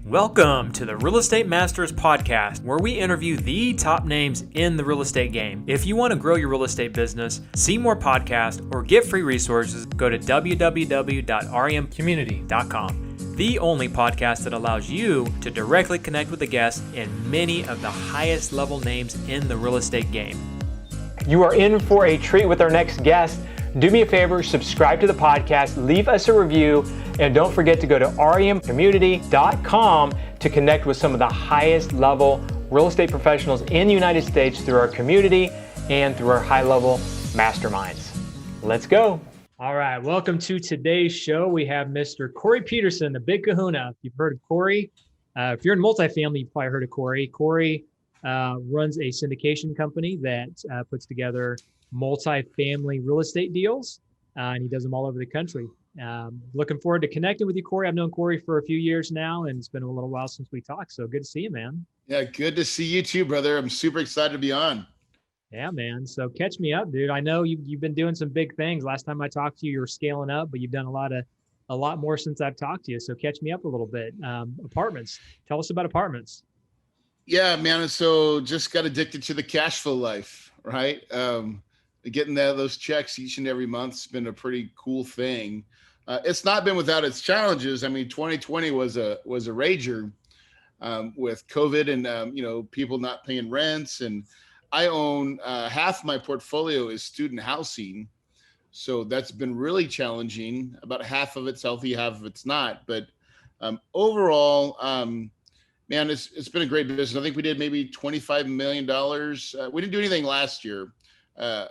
Welcome to the Real Estate Masters Podcast, where we interview the top names in the real estate game. If you want to grow your real estate business, see more podcasts, or get free resources, go to www.remcommunity.com. The only podcast that allows you to directly connect with the guests and many of the highest level names in the real estate game. You are in for a treat with our next guest. Do me a favor, subscribe to the podcast, leave us a review, and don't forget to go to remcommunity.com to connect with some of the highest level real estate professionals in the United States through our community and through our high level masterminds. Let's go. All right, welcome to today's show. We have Mr. Cory Peterson, the Big Kahuna. If you've heard of Cory, if you're in multifamily, you've probably heard of Cory. Cory runs a syndication company that puts together multifamily real estate deals, and he does them all over the country. Looking forward to connecting with you, Cory. I've known Cory for a few years now, and it's been a little while since we talked. So good to see you, man. Yeah, good to see you too, brother. I'm super excited to be on. Yeah, man. So catch me up, dude. I know you've been doing some big things. Last time I talked to you, you were scaling up, but you've done a lot more since I've talked to you. So catch me up a little bit. Apartments. Tell us about apartments. Yeah, man. So just got addicted to the cash flow life, right? Getting those checks each and every month has been a pretty cool thing. It's not been without its challenges. I mean, 2020 was a rager with COVID and people not paying rents. And I own half my portfolio is student housing, so that's been really challenging. About half of it's healthy, half of it's not. But overall, man, it's been a great business. I think we did maybe $25 million. We didn't do anything last year.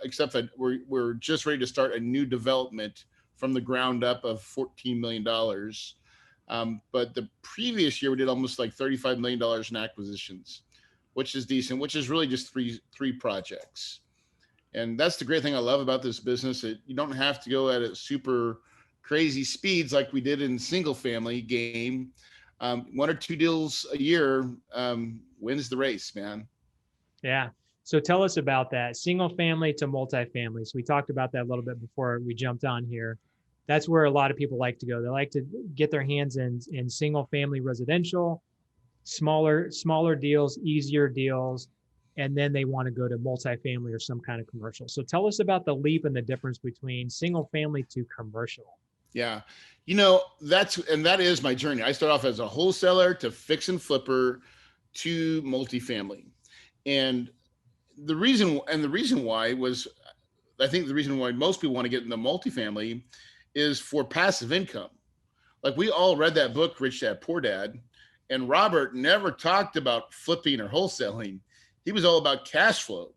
Except that we're just ready to start a new development from the ground up of $14 million. But the previous year we did almost like $35 million in acquisitions, which is decent, which is really just three projects. And that's the great thing I love about this business. You don't have to go at a super crazy speeds like we did in single family game. One or two deals a year wins the race, man. Yeah. So tell us about that single family to multifamily. So we talked about that a little bit before we jumped on here. That's where a lot of people like to go. They like to get their hands in single family residential, smaller deals, easier deals, and then they want to go to multifamily or some kind of commercial. So tell us about the leap and the difference between single family to commercial. Yeah. That is my journey. I started off as a wholesaler to fix and flipper to multifamily. And the reason why was, I think the reason why most people want to get into multifamily is for passive income. Like we all read that book, Rich Dad, Poor Dad, and Robert never talked about flipping or wholesaling. He was all about cash flow.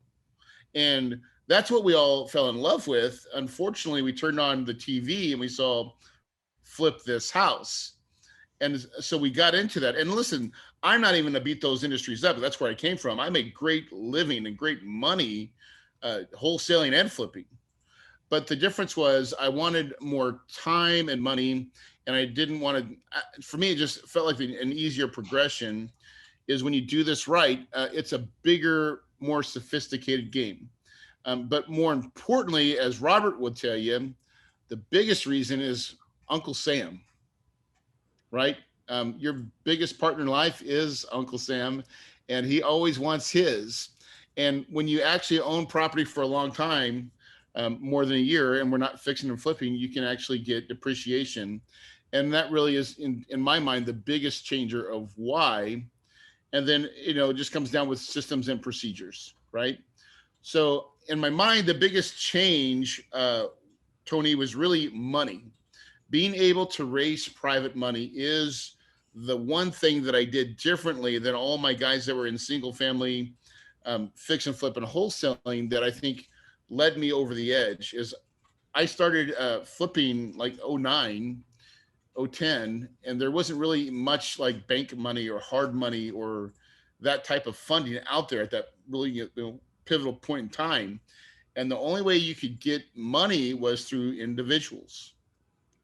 And that's what we all fell in love with. Unfortunately, we turned on the TV and we saw flip this house. And so we got into that. And listen, I'm not even going to beat those industries up. That's where I came from. I make great living and great money wholesaling and flipping. But the difference was I wanted more time and money, and I didn't want to, for me, it just felt like an easier progression is when you do this right, it's a bigger, more sophisticated game. But more importantly, as Robert would tell you, the biggest reason is Uncle Sam. Right? Your biggest partner in life is Uncle Sam, and he always wants his. And when you actually own property for a long time, more than a year, and we're not fixing and flipping, you can actually get depreciation. And that really is, in my mind, the biggest changer of why. And then, it just comes down with systems and procedures, right? So in my mind, the biggest change, Tony, was really money. Being able to raise private money is the one thing that I did differently than all my guys that were in single family, fix and flip and wholesaling that I think led me over the edge. Is I started flipping like 09, 010, and there wasn't really much like bank money or hard money or that type of funding out there at that really pivotal point in time. And the only way you could get money was through individuals.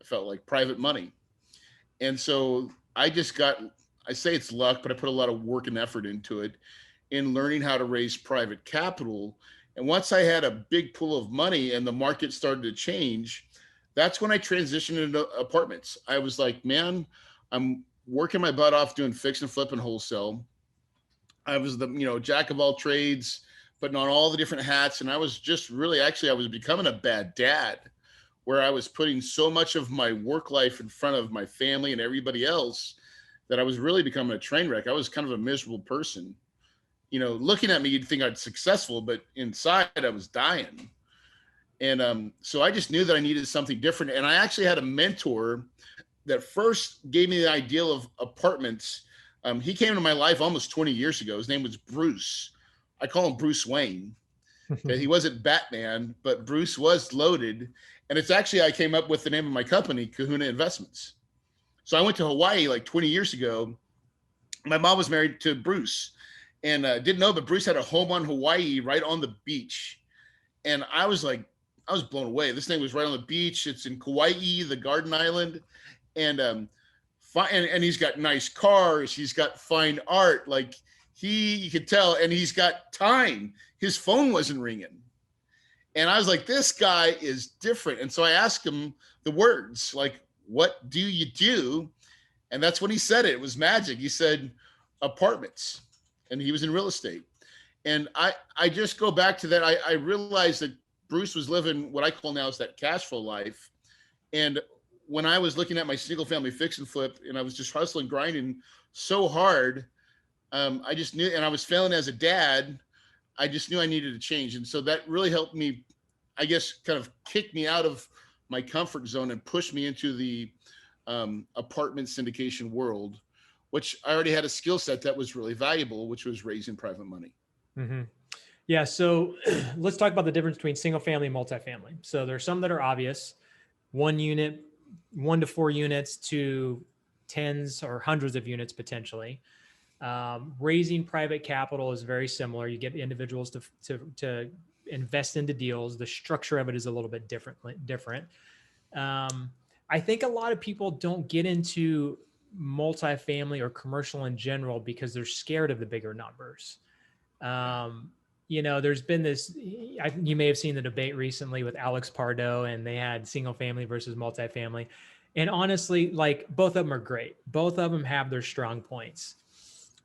Felt like private money. And so I say it's luck, but I put a lot of work and effort into it in learning how to raise private capital. And once I had a big pool of money and the market started to change, that's when I transitioned into apartments. I was like, man, I'm working my butt off doing fix and flip and wholesale. I was the, jack of all trades, putting on all the different hats. And I was just really, actually, I was becoming a bad dad, where I was putting so much of my work life in front of my family and everybody else that I was really becoming a train wreck. I was kind of a miserable person. Looking at me, you'd think I'd successful, but inside I was dying. And so I just knew that I needed something different. And I actually had a mentor that first gave me the idea of apartments. He came into my life almost 20 years ago. His name was Bruce. I call him Bruce Wayne. Okay, he wasn't Batman, but Bruce was loaded. And it's actually, I came up with the name of my company, Kahuna Investments. So I went to Hawaii like 20 years ago. My mom was married to Bruce and didn't know, but Bruce had a home on Hawaii right on the beach. And I was blown away. This thing was right on the beach. It's in Kauai, the Garden Island. And he's got nice cars. He's got fine art. Like you could tell, and he's got time. His phone wasn't ringing. And I was like, this guy is different. And so I asked him the words, like, what do you do? And that's when he said it. It was magic. He said apartments, and he was in real estate. And I just go back to that. I realized that Bruce was living what I call now is that cash flow life. And when I was looking at my single family fix and flip, and I was just hustling, grinding so hard, I just knew, and I was failing as a dad, I just knew I needed to change. And so that really helped me, I guess, kind of kick me out of my comfort zone and push me into the apartment syndication world, which I already had a skill set that was really valuable, which was raising private money. Mm-hmm. Yeah. So let's talk about the difference between single family and multifamily. So there's some that are obvious: 1 unit, 1 to 4 units to tens or hundreds of units potentially. Raising private capital is very similar. You get individuals to invest into deals. The structure of it is a little bit different. I think a lot of people don't get into multifamily or commercial in general because they're scared of the bigger numbers. There's been this, you may have seen the debate recently with Alex Pardo, and they had single family versus multifamily. And honestly, like, both of them are great. Both of them have their strong points.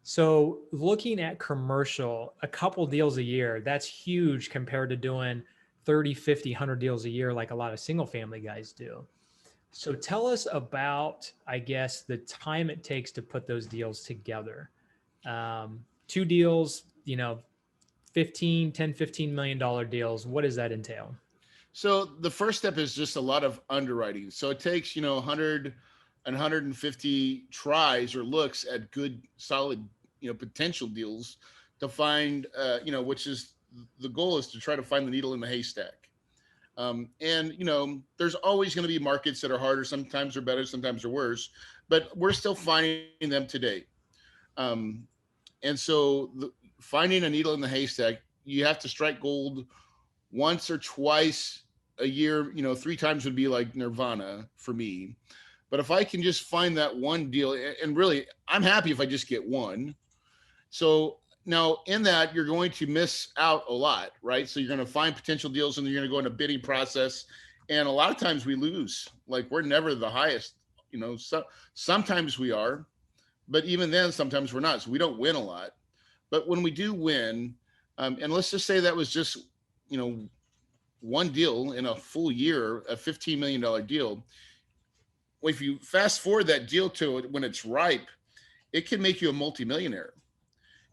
So looking at commercial, a couple deals a year, that's huge compared to doing 30, 50, 100 deals a year like a lot of single family guys do. So tell us about, I guess, the time it takes to put those deals together. 2 deals, $10, $15 million deals. What does that entail? So the first step is just a lot of underwriting. So it takes, 100 and 150 tries or looks at good, solid, potential deals to find, which is the goal, is to try to find the needle in the haystack. There's always going to be markets that are harder. Sometimes they're better, sometimes they're worse, but we're still finding them today. And so finding a needle in the haystack, you have to strike gold once or twice a year. 3 times would be like nirvana for me. But if I can just find that one deal, and really, I'm happy if I just get one. So now in that, you're going to miss out a lot, right? So you're going to find potential deals, and then you're going to go in a bidding process. And a lot of times we lose. Like, we're never the highest, so sometimes we are, but even then, sometimes we're not. So we don't win a lot. But when we do win, and let's just say that was just, one deal in a full year, a $15 million deal. Well, if you fast forward that deal to it when it's ripe, it can make you a multimillionaire.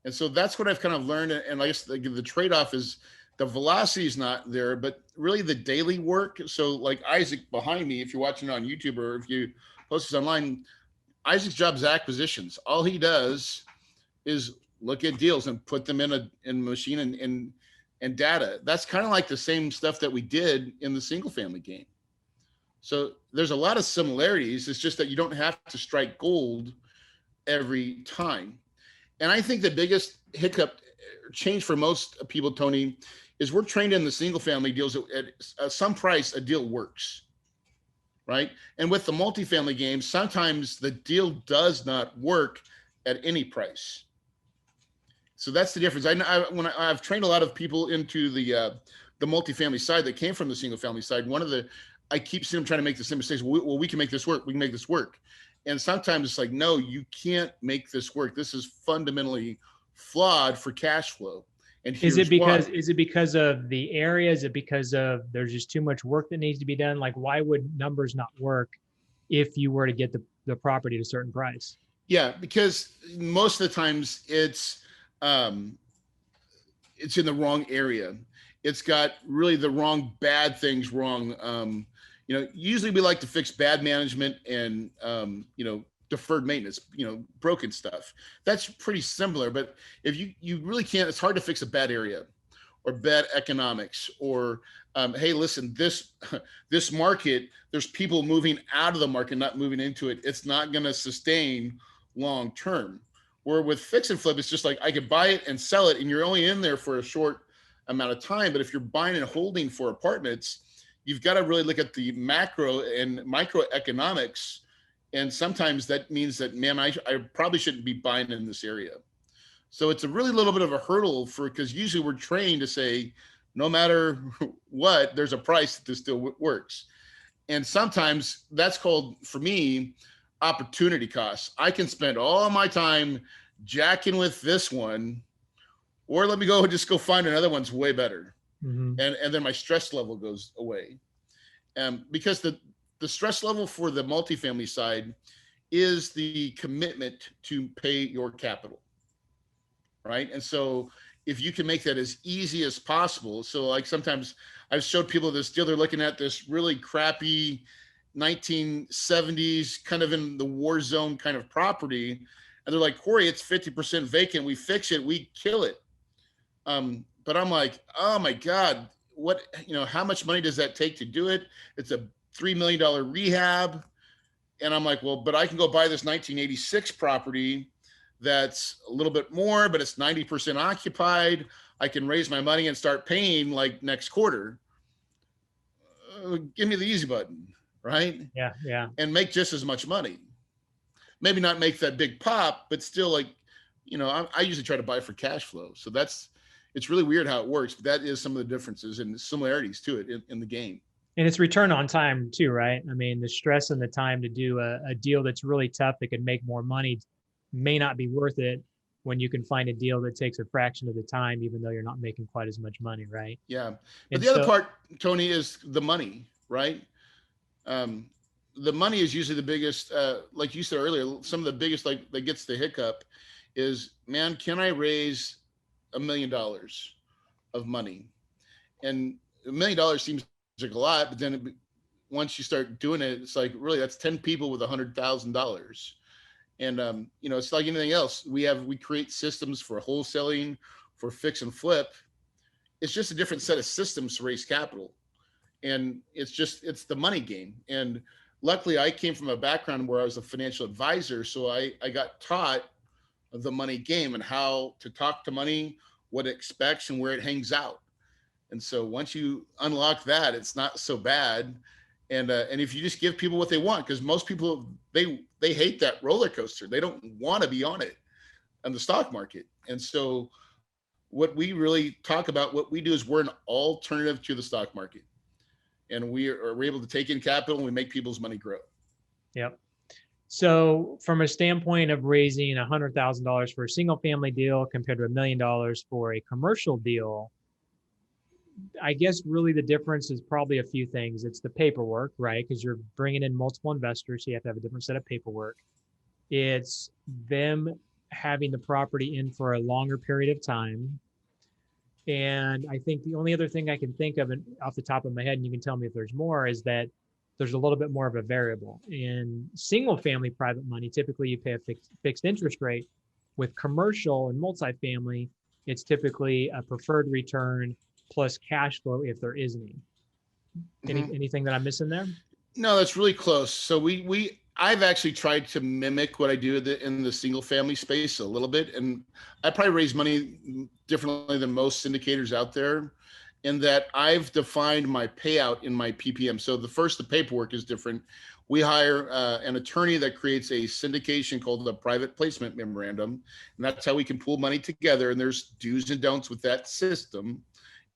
And so that's what I've kind of learned. And I guess the trade-off is the velocity is not there, but really the daily work. So like Isaac behind me, if you're watching it on YouTube or if you post this online, Isaac's job is acquisitions. All he does is look at deals and put them in a machine and data. That's kind of like the same stuff that we did in the single family game. So there's a lot of similarities. It's just that you don't have to strike gold every time. And I think the biggest hiccup change for most people, Tony, is we're trained in the single family deals at some price, a deal works, right? And with the multifamily game, sometimes the deal does not work at any price. So that's the difference. I've trained a lot of people into the multifamily side that came from the single family side. I keep seeing them trying to make the same mistakes. Well, we can make this work. We can make this work. And sometimes it's like, no, you can't make this work. This is fundamentally flawed for cash flow. And Is here's it because why. is it because of the area? Is it because of there's just too much work that needs to be done? Like, why would numbers not work if you were to get the property at a certain price? Yeah, because most of the times um, it's in the wrong area. It's got really the wrong bad things wrong. Usually we like to fix bad management and deferred maintenance, broken stuff. That's pretty similar. But if you really can't, it's hard to fix a bad area or bad economics or hey, listen, this market, there's people moving out of the market, not moving into it. It's not going to sustain long term. Where with fix and flip, it's just like I could buy it and sell it, and you're only in there for a short amount of time. But if you're buying and holding for apartments, you've got to really look at the macro and microeconomics. And sometimes that means that, man, I probably shouldn't be buying in this area. So it's a really little bit of a hurdle because usually we're trained to say, no matter what, there's a price that this still works. And sometimes that's called, for me, opportunity costs. I can spend all my time jacking with this one, or let me just go find another one's way better. Mm-hmm. And then my stress level goes away. Because the stress level for the multifamily side is the commitment to pay your capital, right? And so if you can make that as easy as possible. So like sometimes I've showed people this deal, they're looking at this really crappy 1970s kind of in the war zone kind of property. And they're like, Corey, it's 50% vacant. We fix it, we kill it. But I'm like, oh my God, how much money does that take to do it? It's a $3 million rehab. And I'm like, well, but I can go buy this 1986 property that's a little bit more, but it's 90% occupied. I can raise my money and start paying like next quarter. Give me the easy button, right? Yeah. And make just as much money. Maybe not make that big pop, but still like, I usually try to buy for cash flow. So it's really weird how it works, but that is some of the differences and similarities to it in the game. And it's return on time too, right? I mean, the stress and the time to do a deal that's really tough that could make more money may not be worth it when you can find a deal that takes a fraction of the time, even though you're not making quite as much money, right? Yeah. But the other part, Tony, is the money, right? The money is usually the biggest, like you said earlier, some of the biggest, like that gets the hiccup is, man, can I raise $1 million of money? And $1 million seems like a lot, but then once you start doing it, it's like, really, that's 10 people with $100,000. And, it's like anything else. We create systems for wholesaling, for fix and flip. It's just a different set of systems to raise capital. And it's the money game. And luckily I came from a background where I was a financial advisor. So I got taught the money game and how to talk to money, what it expects and where it hangs out. And so once you unlock that, it's not so bad. And if you just give people what they want, because most people, they hate that roller coaster. They don't want to be on it on the stock market. And so what we really talk about, what we do is we're an alternative to the stock market. And we're able to take in capital and we make people's money grow. Yep. So from a standpoint of raising $100,000 for a single family deal compared to $1 million for a commercial deal, I guess really the difference is probably a few things. It's the paperwork, right? Because you're bringing in multiple investors, so you have to have a different set of paperwork. It's them having the property in for a longer period of time. And I think the only other thing I can think of off the top of my head, and you can tell me if there's more, is that there's a little bit more of a variable. In single family private money, typically you pay a fixed interest rate. With commercial and multifamily, it's typically a preferred return plus cash flow if there is any. Anything that I'm missing there? No, that's really close. So I've actually tried to mimic what I do in the single family space a little bit. And I probably raise money differently than most syndicators out there in that I've defined my payout in my PPM. So the paperwork is different. We hire an attorney that creates a syndication called the private placement memorandum. And that's how we can pool money together. And there's do's and don'ts with that system,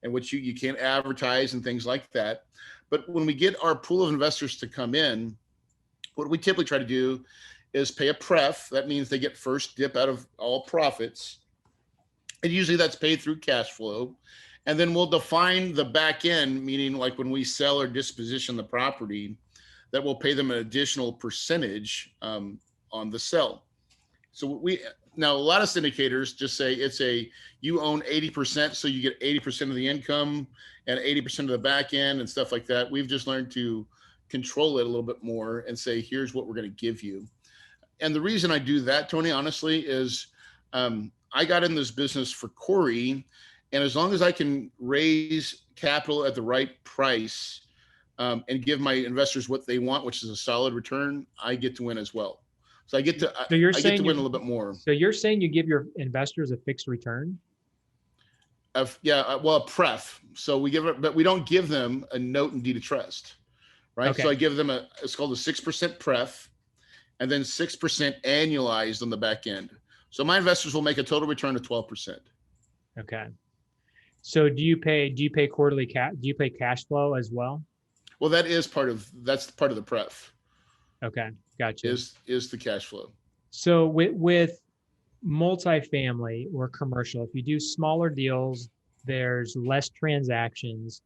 and which you can't advertise and things like that. But when we get our pool of investors to come in, what we typically try to do is pay a pref. That means they get first dip out of all profits. And usually that's paid through cash flow. And then we'll define the back end, meaning like when we sell or disposition the property, that we'll pay them an additional percentage on the sell. So now a lot of syndicators just say you own 80%, so you get 80% of the income and 80% of the back end and stuff like that. We've just learned to control it a little bit more and say, here's what we're going to give you. And the reason I do that, Tony, honestly, is I got in this business for Corey, and as long as I can raise capital at the right price and give my investors what they want, which is a solid return, I get to win as well. So I get to I get to win a little bit more. So you're saying you give your investors a fixed return? Well, a pref. So we give it, but we don't give them a note and deed of trust, right? Okay. So I give them it's called a 6% pref, and then 6% annualized on the back end. So my investors will make a total return of 12%. Okay. So do you pay quarterly do you pay cash flow as well? Well, that's part of the pref. Okay. Gotcha. Is the cash flow. So with multifamily or commercial, if you do smaller deals, there's less transactions.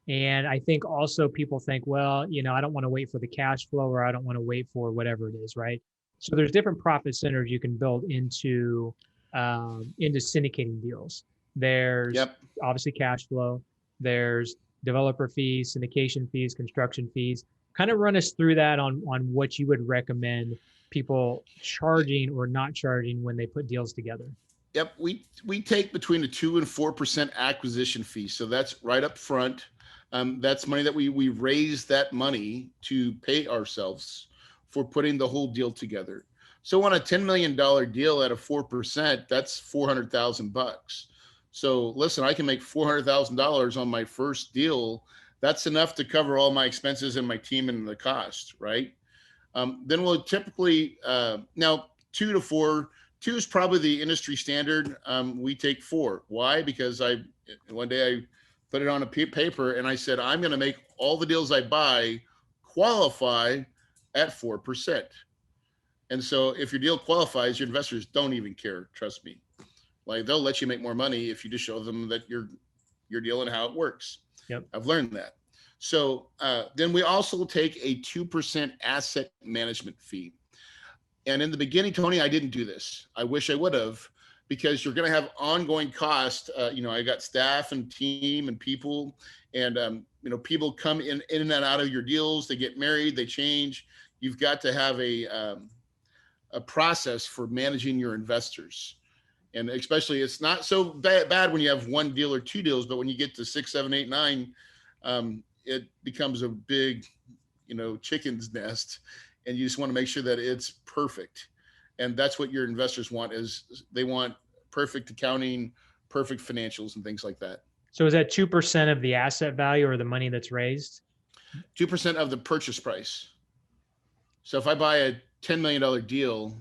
And I think also people think, well, I don't want to wait for the cash flow, or I don't want to wait for whatever it is, right? So there's different profit centers you can build into syndicating deals. There's obviously cash flow. There's developer fees, syndication fees, construction fees. Kind of run us through that on what you would recommend people charging or not charging when they put deals together. Yep, we take between a 2% and 4% acquisition fee. So that's right up front. That's money that we raise that money to pay ourselves for putting the whole deal together. So on a $10 million deal at a 4%, that's $400,000. So listen, I can make $400,000 on my first deal. That's enough to cover all my expenses and my team and the cost, right? Then we'll typically, now 2 to 4, 2 is probably the industry standard. We take 4. Why? Because one day I put it on a paper and I said, I'm going to make all the deals I buy qualify at 4%. And so if your deal qualifies, your investors don't even care. Trust me. Like, they'll let you make more money if you just show them that your deal and how it works. Yep. I've learned that. So then we also take a 2% asset management fee. And in the beginning, Tony, I didn't do this. I wish I would have, because you're going to have ongoing cost. I got staff and team and people, and people come in and out of your deals. They get married, they change. You've got to have a process for managing your investors. And especially, it's not so bad when you have 1 deal or 2 deals, but when you get to 6, 7, 8, 9, it becomes a big, chicken's nest, and you just want to make sure that it's perfect. And that's what your investors want, is they want perfect accounting, perfect financials, and things like that. So is that 2% of the asset value or the money that's raised? 2% of the purchase price. So if I buy a $10 million deal,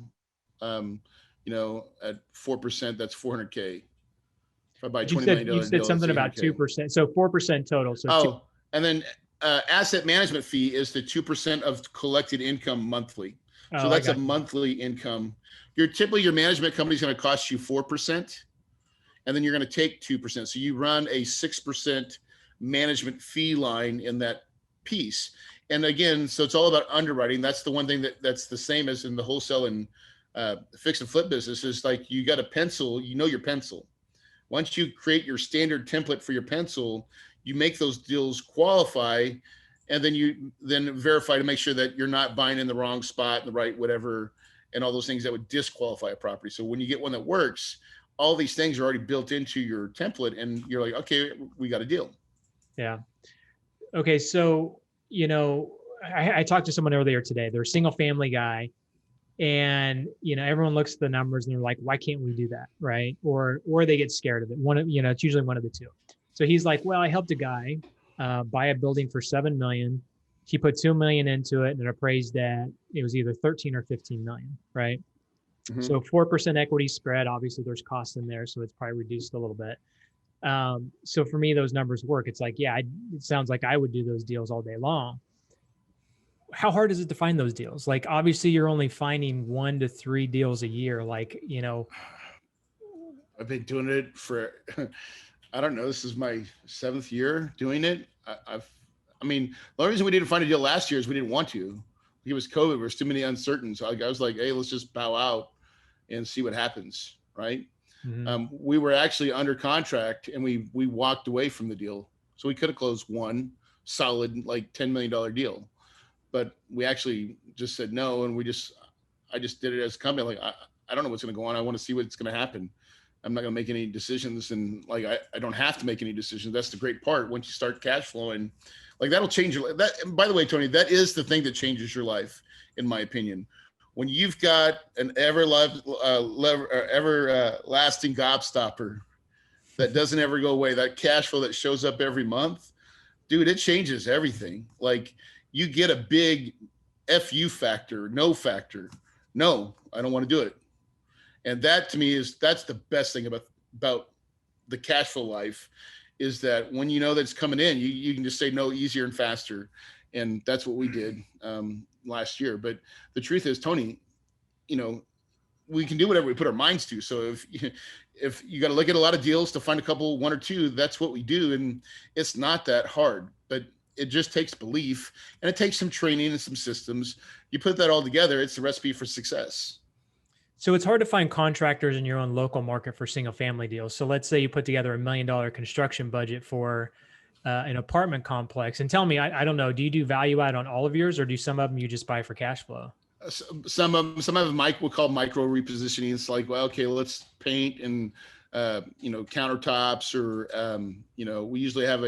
at 4%, that's $400K. If I buy $20 million deal, you said something about 2%. So 4% total. So and then asset management fee is the 2% of collected income monthly. So that's a monthly income. Your management company is going to cost you 4%, and then you're going to take 2%. So you run a 6% management fee line in that piece. And again, so it's all about underwriting. That's the one thing that's the same as in the wholesale and fix and flip business, is like, you got a pencil, your pencil. Once you create your standard template for your pencil, you make those deals qualify, and then you verify to make sure that you're not buying in the wrong spot, the right whatever, and all those things that would disqualify a property. So when you get one that works, all these things are already built into your template, and you're like, okay, we got a deal. Yeah. Okay. So, I talked to someone earlier today. They're a single family guy, and everyone looks at the numbers and they're like, why can't we do that? Right. Or they get scared of it. It's usually one of the two. So he's like, well, I helped a guy buy a building for $7 million. He put $2 million into it and it appraised at, it was either 13 or 15 million. Right. Mm-hmm. So 4% equity spread, obviously there's costs in there, so it's probably reduced a little bit. So for me, those numbers work. It's like, it sounds like I would do those deals all day long. how hard is it to find those deals? Like, obviously you're only finding 1 to 3 deals a year. Like, I've been doing it for, I don't know, this is my 7th year doing it. I mean, the only reason we didn't find a deal last year is we didn't want to. It was COVID. There was too many uncertain. So I was like, hey, let's just bow out and see what happens. Right. Mhm. We were actually under contract and we walked away from the deal. So we could have closed one solid, like $10 million deal, but we actually just said no. And I just did it as a company. Like, I don't know what's going to go on. I want to see what's going to happen. I'm not going to make any decisions. And like, I don't have to make any decisions. That's the great part. Once you start cash flowing, like that'll change your life. That, by the way, Tony, that is the thing that changes your life, in my opinion. When you've got an everlasting gobstopper that doesn't ever go away, that cash flow that shows up every month, dude, it changes everything. Like you get a big FU factor, no factor. No, I don't want to do it. And that to me that's the best thing about the cash flow life, is that when you know that it's coming in, you can just say no easier and faster. And that's what we did last year. But the truth is, Tony, we can do whatever we put our minds to. So if you got to look at a lot of deals to find a couple, 1 or 2, that's what we do. And it's not that hard, but it just takes belief and it takes some training and some systems. You put that all together, it's the recipe for success. So it's hard to find contractors in your own local market for single family deals. So let's say you put together $1 million construction budget for an apartment complex, and tell me, I don't know, do you do value add on all of yours, or do some of them you just buy for cash flow? Some of them Mike will call micro repositioning. It's like, well, okay, let's paint and countertops, or we usually have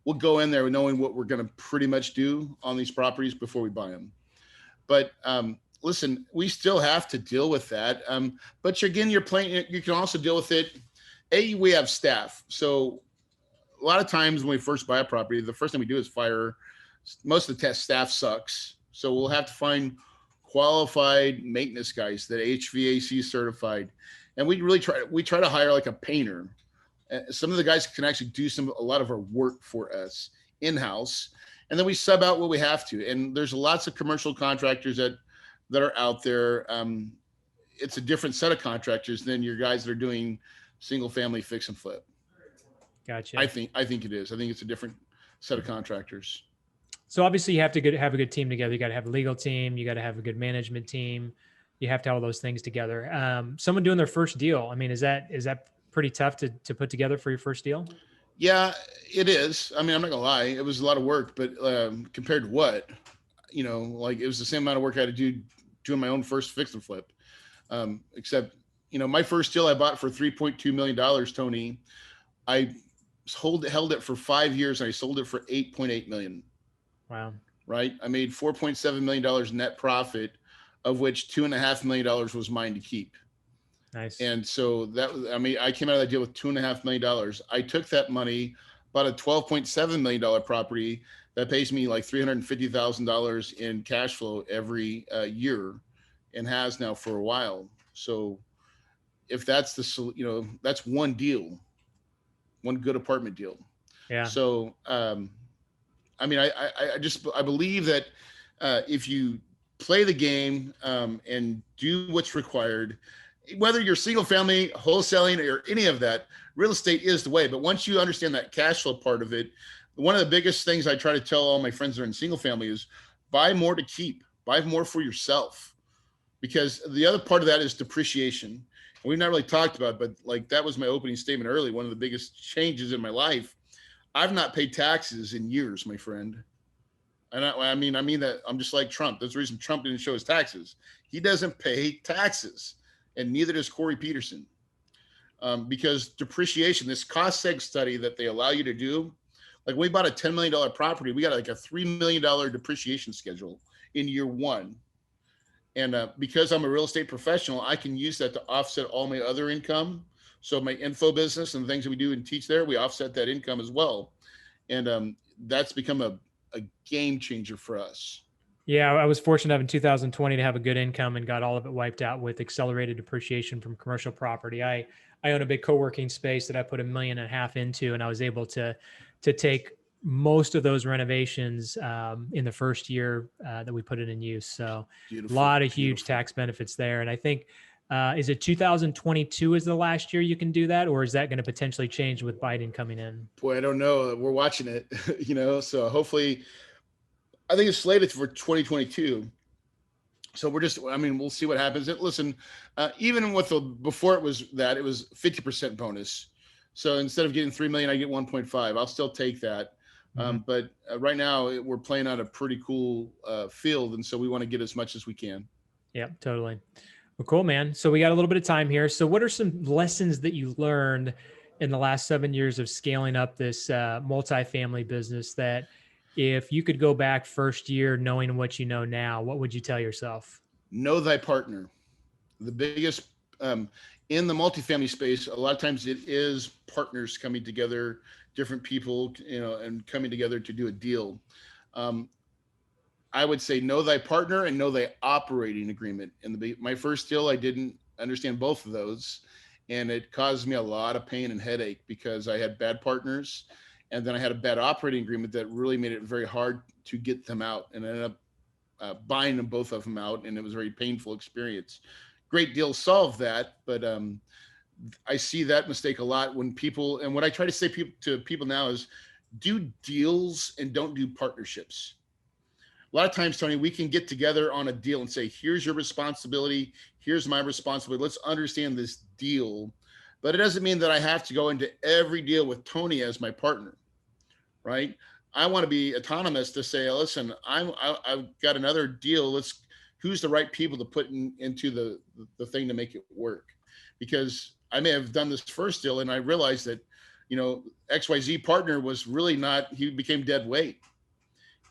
we'll go in there knowing what we're going to pretty much do on these properties before we buy them. But listen, we still have to deal with that. But again, you can also deal with it. We have staff. So a lot of times when we first buy a property, the first thing we do is fire. Most of the staff sucks. So we'll have to find qualified maintenance guys that HVAC certified. And we try to hire like a painter. Some of the guys can actually do a lot of our work for us in-house. And then we sub out what we have to. And there's lots of commercial contractors that are out there. It's a different set of contractors than your guys that are doing single family fix and flip. Gotcha. I think it is. I think it's a different set of contractors. So obviously you have to have a good team together. You got to have a legal team. You got to have a good management team. You have to have all those things together. Someone doing their first deal, I mean, is that pretty tough to put together for your first deal? Yeah, it is. I mean, I'm not gonna lie. It was a lot of work, but compared to what, like it was the same amount of work I had to do doing my own first fix and flip. Except, my first deal I bought for $3.2 million, Tony. I held it for 5 years and I sold it for $8.8 million. Wow. Right. I made $4.7 million net profit, of which $2.5 million was mine to keep. Nice. And so I came out of that deal with $2.5 million. I took that money, bought a $12.7 million property that pays me like $350,000 in cash flow every year, and has now for a while. So if that's that's one deal, one good apartment deal. Yeah. So, I believe that if you play the game and do what's required, whether you're single family, wholesaling, or any of that, real estate is the way. But once you understand that cash flow part of it, one of the biggest things I try to tell all my friends that are in single family is buy more to keep, buy more for yourself. Because the other part of that is depreciation. And we've not really talked about it, but like that was my opening statement early. One of the biggest changes in my life, I've not paid taxes in years, my friend. And I mean that I'm just like Trump. That's the reason Trump didn't show his taxes. He doesn't pay taxes, and neither does Cory Peterson. Because depreciation, this cost seg study that they allow you to do, like we bought a $10 million property, we got like a $3 million depreciation schedule in year one. And because I'm a real estate professional, I can use that to offset all my other income. So my info business and the things that we do and teach there, we offset that income as well. And that's become a game changer for us. Yeah, I was fortunate in 2020 to have a good income and got all of it wiped out with accelerated depreciation from commercial property. I own a big co-working space that I put $1.5 million into, and I was able to take most of those renovations in the first year that we put it in use. So a lot of huge tax benefits there. And I think, is it 2022 is the last year you can do that, or is that going to potentially change with Biden coming in? Boy, I don't know. We're watching it, so hopefully, I think it's slated for 2022. So we'll see what happens. Listen, even with before it was 50% bonus. So instead of getting 3 million, I get 1.5. I'll still take that. But right now we're playing on a pretty cool field. And so we want to get as much as we can. Yeah, totally. Well, cool, man. So we got a little bit of time here. So what are some lessons that you learned in the last 7 years of scaling up this multifamily business that if you could go back first year knowing what you know now, what would you tell yourself? Know thy partner. The biggest in the multifamily space, a lot of times it is partners coming together, different people, and coming together to do a deal. I would say know thy partner and know thy operating agreement. In my first deal, I didn't understand both of those, and it caused me a lot of pain and headache because I had bad partners, and then I had a bad operating agreement that really made it very hard to get them out, and I ended up buying them, both of them out, and it was a very painful experience. Great deal solved that, but I see that mistake a lot when people, and what I try to say to people now is do deals and don't do partnerships. A lot of times, Tony, we can get together on a deal and say, here's your responsibility, here's my responsibility, let's understand this deal. But it doesn't mean that I have to go into every deal with Tony as my partner, right? I want to be autonomous to say, listen, I've got another deal. Who's the right people to put into the thing to make it work? Because I may have done this first deal and I realized that, XYZ partner was really he became dead weight.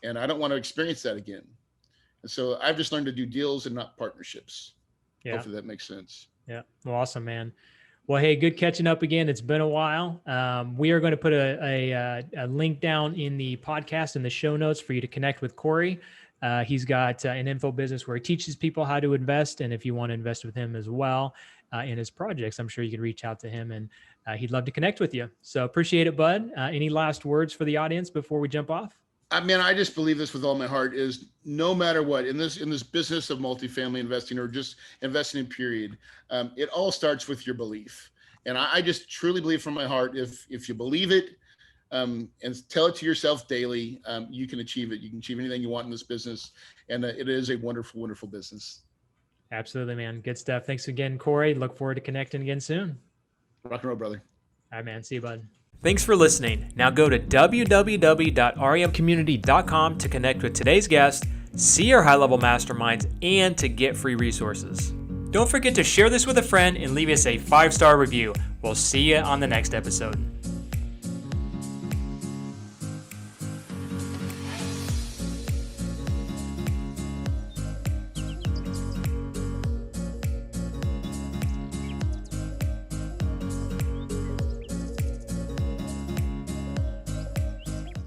And I don't want to experience that again. And so I've just learned to do deals and not partnerships. Yeah. Hopefully that makes sense. Yeah. Well, awesome, man. Well, hey, good catching up again. It's been a while. We are going to put a link down in the podcast in the show notes for you to connect with Corey. He's got an info business where he teaches people how to invest. And if you want to invest with him as well in his projects, I'm sure you can reach out to him and he'd love to connect with you. So appreciate it, bud. Any last words for the audience before we jump off? I mean, I just believe this with all my heart is no matter what in this business of multifamily investing or just investing in period, it all starts with your belief. And I just truly believe from my heart, if you believe it and tell it to yourself daily, you can achieve it. You can achieve anything you want in this business. And it is a wonderful, wonderful business. Absolutely, man. Good stuff. Thanks again, Corey. Look forward to connecting again soon. Rock and roll, brother. All right, man. See you, bud. Thanks for listening. Now go to www.remcommunity.com to connect with today's guest, see our high-level masterminds, and to get free resources. Don't forget to share this with a friend and leave us a 5-star review. We'll see you on the next episode.